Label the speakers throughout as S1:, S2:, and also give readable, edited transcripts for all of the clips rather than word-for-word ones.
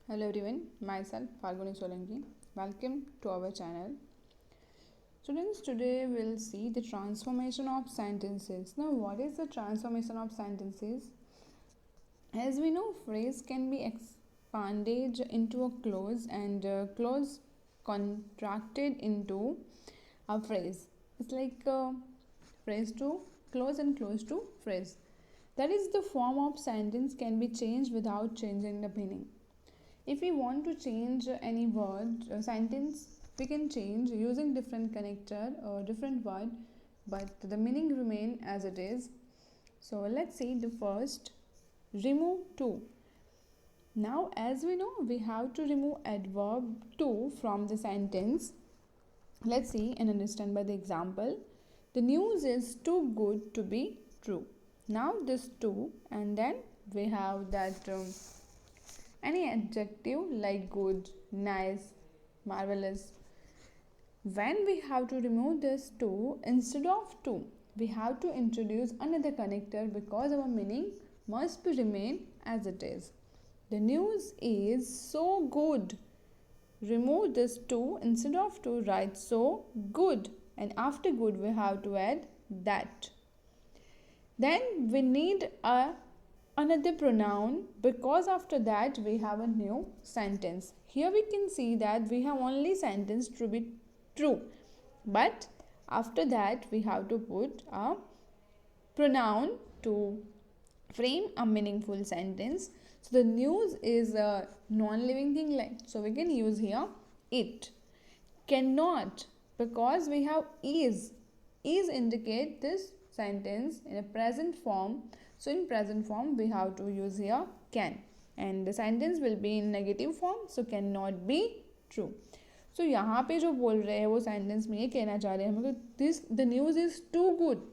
S1: Hello everyone, myself Falguni. Welcome to our channel. Students, today we'll see the transformation of sentences. Now, what is the transformation of sentences? As we know, phrase can be expanded into a clause and clause contracted into a phrase. It's like phrase to clause and clause to phrase. That is, the form of sentence can be changed without changing the meaning. If we want to change any word sentence, we can change using different connector or different word, but the meaning remain as it is. So let's see the first, remove to. Now, as we know, we have to remove adverb to from the sentence. Let's see and understand by the example. The news is too good to be true. Now this to, and then we have that any adjective like good, nice, marvelous. When we have to remove this to, instead of to, we have to introduce another connector because our meaning must remain as it is. The news is so good. Remove this to, instead of to, write so good, and after good we have to add that. Then we need another pronoun because after that we have a new sentence. Here we can see that we have only sentence to be true, but after that we have to put a pronoun to frame a meaningful sentence. So the news is a non-living thing, like, so we can use here it. Cannot, because we have is indicate this sentence in a present form. So in present form we have to use here can, and the sentence will be in negative form, so cannot be true. So यहाँ पे जो बोल रहे हैं वो sentence में ये कहना चाह रहे हैं हम, this the news is too good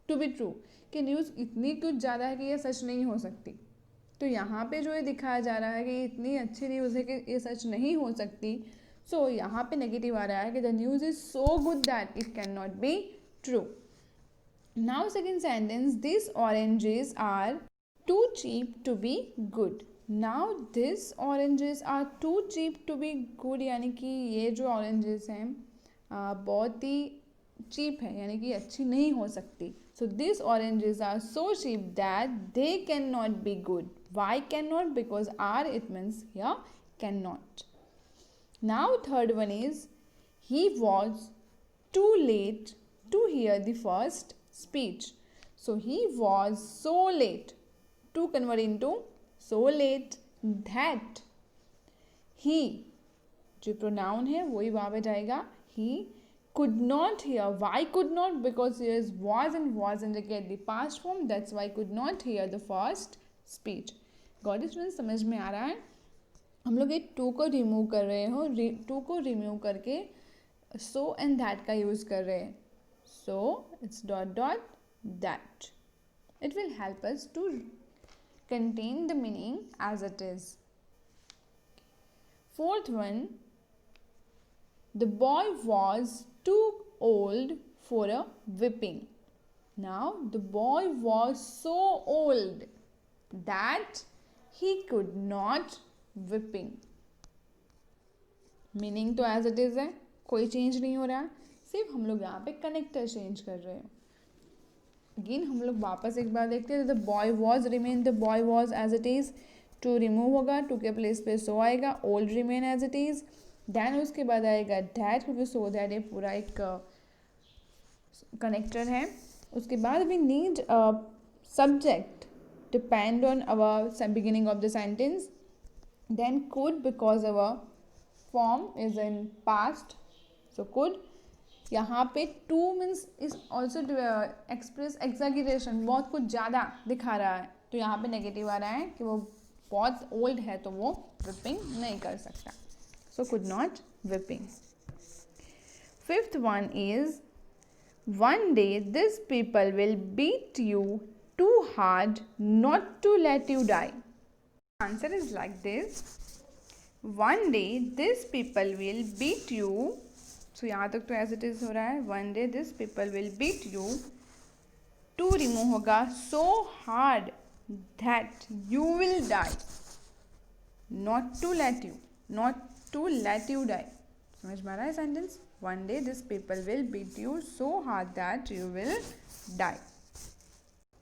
S1: to be true, कि न्यूज़ इतनी कुछ ज़्यादा है कि ये सच नहीं हो सकती. तो यहाँ पे जो ये दिखाया जा रहा है कि इतनी अच्छी न्यूज़ है कि ये सच नहीं हो सकती. सो यहाँ पे नेगेटिव आ रहा है कि the news is so good that it can not be true. Now second sentence, these oranges are too cheap to be good. Now these oranges are too cheap to be good, यानी कि ये जो oranges हैं बहुत ही cheap है, यानी कि अच्छी नहीं हो सकती. So these oranges are so cheap that they cannot be good. Why cannot? Because are it means here cannot. Now third one is, he was too late to hear the first speech. So he was so late, to convert into so late that he, जो pronoun है वही वहाँ पे जाएगा. He could not hear. Why could not? Because here is was and was indicate the past form. That's why could not hear the first speech. Got it students? समझ में आ रहा है? हम लोग एक टू को रिमूव कर रहे हो, टू को रिमूव करके so and that का यूज़ कर रहे हैं. So it's dot dot that. It will help us to contain the meaning as it is. Fourth one, the boy was too old for a whipping. Now the boy was so old that he could not whipping. Meaning तो as it is है, कोई change नहीं हो रहा है, सिर्फ हम लोग यहाँ पे कनेक्टर चेंज कर रहे हैं. अगेन हम लोग वापस एक बार देखते हैं. The boy was remain, the boy was as it is. Too remove होगा, टू के प्लेस पे सो आएगा. Old remain as it is. Then उसके बाद आएगा डैट, क्योंकि सो दैट ये पूरा एक कनेक्टर है. उसके बाद we need subject depend on our beginning of the sentence. Then could, because our form is in past, so could. यहाँ पे too means is also express exaggeration, बहुत कुछ ज़्यादा दिखा रहा है. तो यहाँ पे नेगेटिव आ रहा है कि वो बहुत ओल्ड है तो वो विपिंग नहीं कर सकता. So could not weeping. Fifth one is, one day this people will beat you too hard not to let you die. Answer is like this. One day this people will beat you. So यहाँ तक तो as it is हो रहा है. One day this people will beat you. To remove होगा, so hard that you will die. not to let you, not to let you die. समझ में आ रहा है sentence? One day this people will beat you so hard that you will die.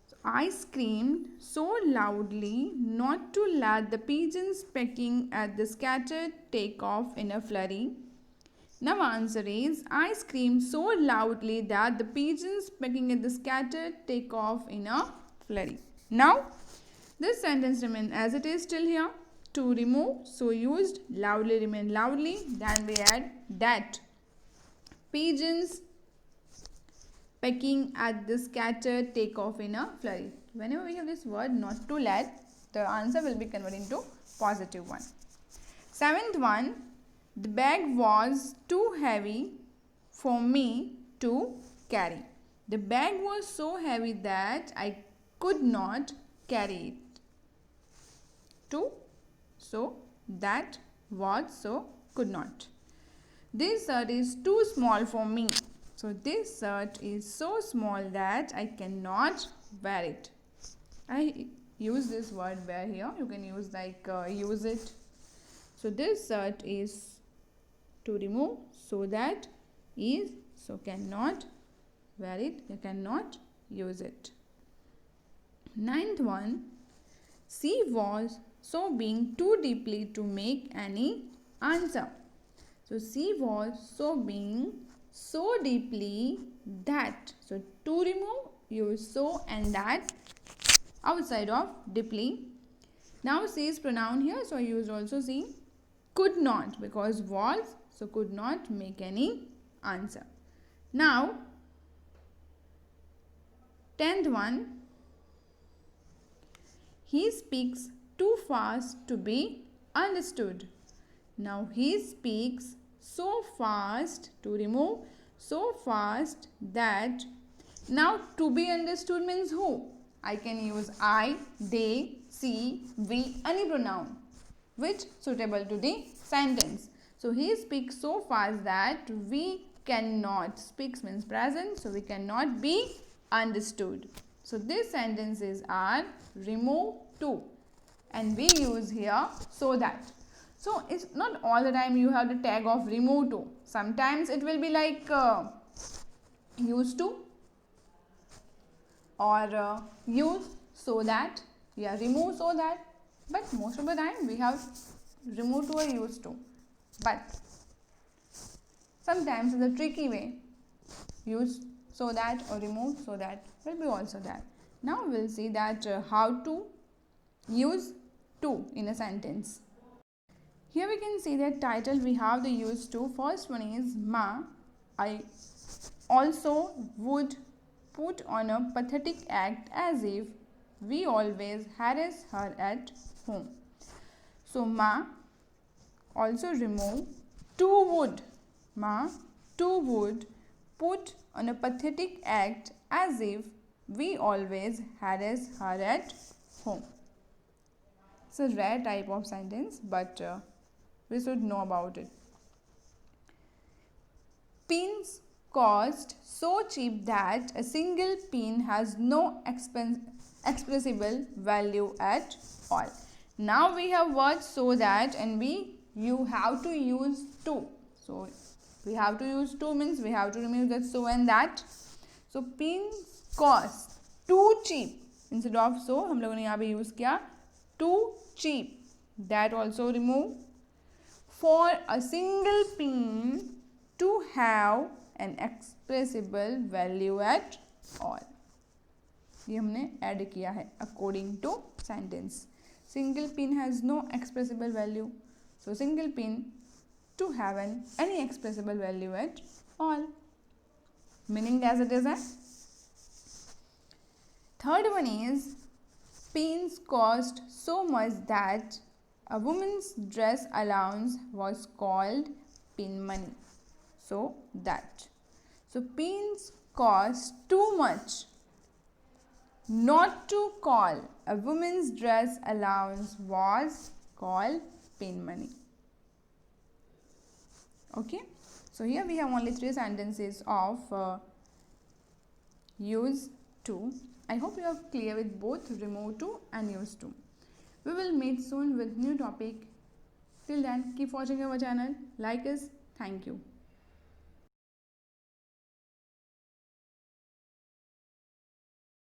S1: So I screamed so loudly not to let the pigeons pecking at the scattered take off in a flurry. Now answer is, I screamed so loudly that the pigeons pecking at the scattered take off in a flurry. Now this sentence remains as it is still here. To remove, so used, loudly remain loudly, then we add that. Pigeons pecking at the scattered take off in a flurry. Whenever we have this word not to let, the answer will be converted into positive one. Seventh one, the bag was too heavy for me to carry. The bag was so heavy that I could not carry it. So that was so could not. This shirt is too small for me. So this shirt is so small that I cannot wear it. I use this word wear here. You can use like use it. So this shirt is to remove, so that is, so cannot wear it, you cannot use it. Ninth one, she was so being too deeply to make any answer. So she was so being so deeply that. So to remove, use so and that outside of deeply. Now she is pronoun here, so I used also she. Could not, because was, so could not make any answer. Now 10th one, he speaks too fast to be understood. Now he speaks so fast, to remove, so fast that. Now to be understood means who? I can use I, they, she, we, any pronoun which suitable to the sentence. So he speaks so fast that we cannot. Speaks means present, so we cannot be understood. So these sentences are remove to, and we use here so that. So it's not all the time you have the tag of remove to. Sometimes it will be like used to or use so that. Yeah, remove so that. But most of the time we have remove to or used to. But sometimes in the tricky way, use so that or remove so that will be also that. Now we'll see that how to use to in a sentence. Here we can see that title we have the use to. First one is Ma, I also would put on a pathetic act as if we always harass her at home. So Ma, also remove, to would. Ma, to would put on a pathetic act as if we always harass her at home. It's a rare type of sentence, but we should know about it. Pins cost so cheap that a single pin has no expressible value at all. Now we have words so that, and you have to use to. So we have to use to means we have to remove that so and that. So pins cost too cheap. Instead of so हम लोगों ने यहाँ पे use किया too cheap. That also remove. For a single pin to have an expressible value at all. ये हमने add किया है according to sentence. Single pin has no expressible value. So single pin to have any expressible value at all. Meaning as it is. Third one is pins cost so much that a woman's dress allowance was called pin money. So that. So pins cost too much not to call a woman's dress allowance was called pin money. Okay. So here we have only 3 sentences of use to. I hope you are clear with both remove to and use to. We will meet soon with new topic. Till then, keep watching our channel. Like us. Thank you.